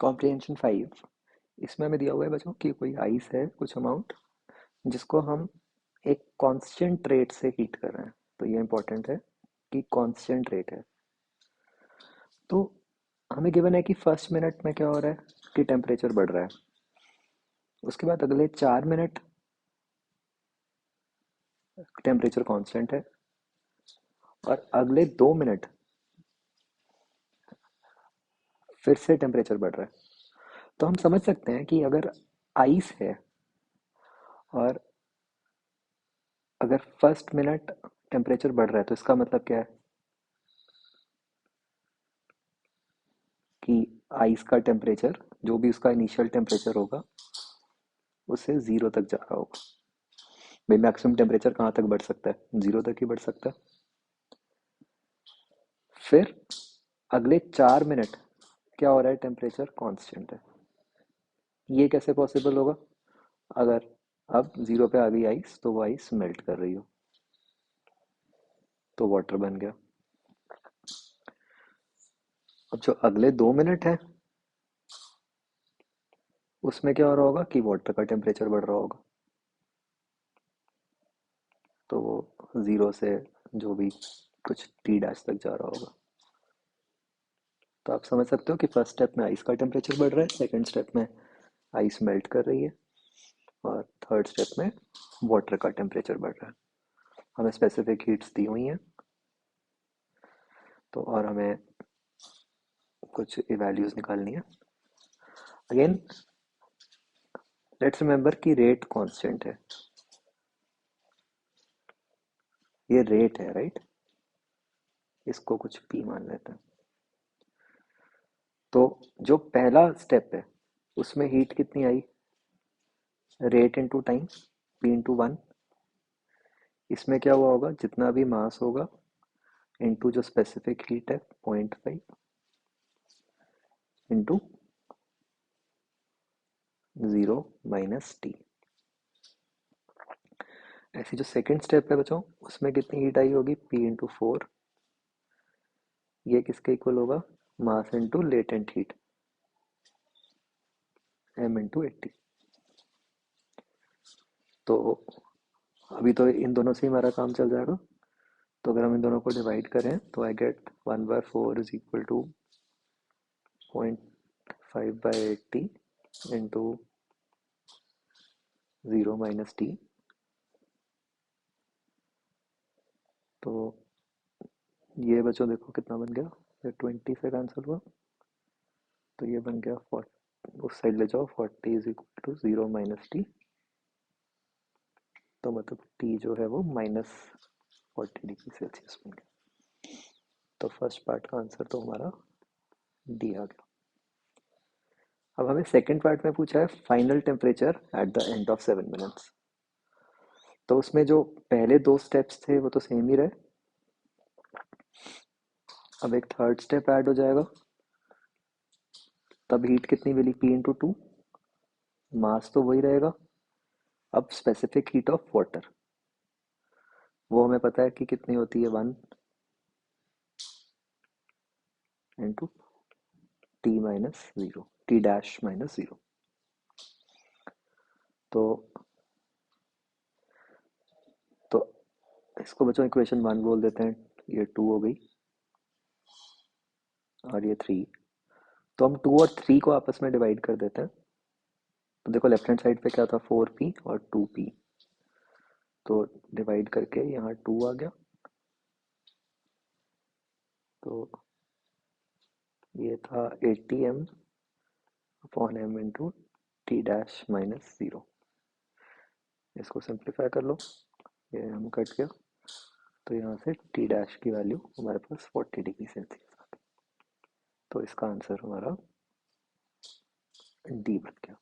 Comprehension 5। इसमें हमें दिया हुआ है बच्चों कि कोई आइस है कुछ अमाउंट जिसको हम एक कांस्टेंट रेट से हीट कर रहे हैं। तो ये इंपॉर्टेंट है कि कांस्टेंट रेट है। तो हमें गिवन है कि फर्स्ट मिनट में क्या हो रहा है कि टेम्परेचर बढ़ रहा है। उसके बाद अगले 4 मिनट टेम्परेचर कांस्टेंट है और अगले 2 मिनट फिर से टेम्परेचर बढ़ रहा है। तो हम समझ सकते हैं कि अगर आइस है और अगर फर्स्ट मिनट टेम्परेचर बढ़ रहा है तो इसका मतलब क्या है कि आइस का टेम्परेचर जो भी उसका इनिशियल टेम्परेचर होगा उससे जीरो तक जा रहा होगा। भाई मैक्सिमम टेम्परेचर कहाँ तक बढ़ सकता है, जीरो तक ही बढ़ सकता है। फिर अगले 4 मिनट क्या हो रहा है, टेम्परेचर कांस्टेंट है। ये कैसे पॉसिबल होगा? अगर अब जीरो पे आ गई आइस तो वो आइस मेल्ट कर रही हो तो वाटर बन गया। अब जो अगले 2 मिनट है उसमें क्या हो रहा होगा कि वाटर का टेम्परेचर बढ़ रहा होगा। तो वो जीरो से जो भी कुछ टी डैश तक जा रहा होगा। तो आप समझ सकते हो कि फर्स्ट स्टेप में आइस का टेम्परेचर बढ़ रहा है, सेकंड स्टेप में आइस मेल्ट कर रही है और थर्ड स्टेप में वाटर का टेम्परेचर बढ़ रहा है। हमें स्पेसिफिक हीट्स दी हुई हैं तो और हमें कुछ वैल्यूज निकालनी है। अगेन लेट्स रिमेंबर कि रेट कांस्टेंट है, ये रेट है राइट। इसको कुछ पी मान लेते हैं। तो जो पहला स्टेप है उसमें हीट कितनी आई, rate into time, P into 1। इसमें क्या हुआ होगा, जितना भी मास होगा इंटू जो स्पेसिफिक हीट है 0.5 इंटू 0 - टी। ऐसी जो सेकंड स्टेप है बच्चों उसमें कितनी हीट आई होगी, पी इंटू 4। ये किसके इक्वल होगा, mass into latent heat, M into 80। तो अभी तो इन दोनों से ही हमारा काम चल जाएगा। तो अगर हम इन दोनों को डिवाइड करें तो I get 1/4 is equal to 0.5/80 into 0 - T. तो ये बच्चों देखो कितना बन गया, ये 20 से कैंसिल हुआ तो ये बन गया 40। उस साइड ले जाओ, 40 इज इक्वल टू 0 - टी। तो मतलब टी जो है वो -40 डिग्री सेल्सियस बन गया। तो फर्स्ट पार्ट का आंसर तो हमारा डी आ गया। अब हमें सेकंड पार्ट में पूछा है final temperature at the end of 7 minutes. तो उसमें जो पहले दो स्टेप्स थे वो तो सेम ही रहे। अब एक थर्ड स्टेप ऐड हो जाएगा। तब हीट कितनी मिली, पी इंटू 2। मास तो वही रहेगा। अब स्पेसिफिक हीट ऑफ वाटर वो हमें पता है कि कितनी होती है, 1 इंटू टी-0, टी-0। तो तो इसको बच्चों इक्वेशन 1 बोल देते हैं। ये 2 हो गई और ये 3। तो हम 2 और 3 को आपस में डिवाइड कर देते हैं। तो देखो लेफ्ट हैंड साइड पे क्या था, 4p और 2p। तो डिवाइड करके यहाँ 2 आ गया। तो ये था 80m अपॉन m इंटू टी-0। इसको सिंप्लीफाई कर लो, ये हम कट गया। तो यहाँ से टी डैश की वैल्यू हमारे पास 40 डिग्री सेल्सियस आ गई। तो इसका आंसर हमारा डी बन गया।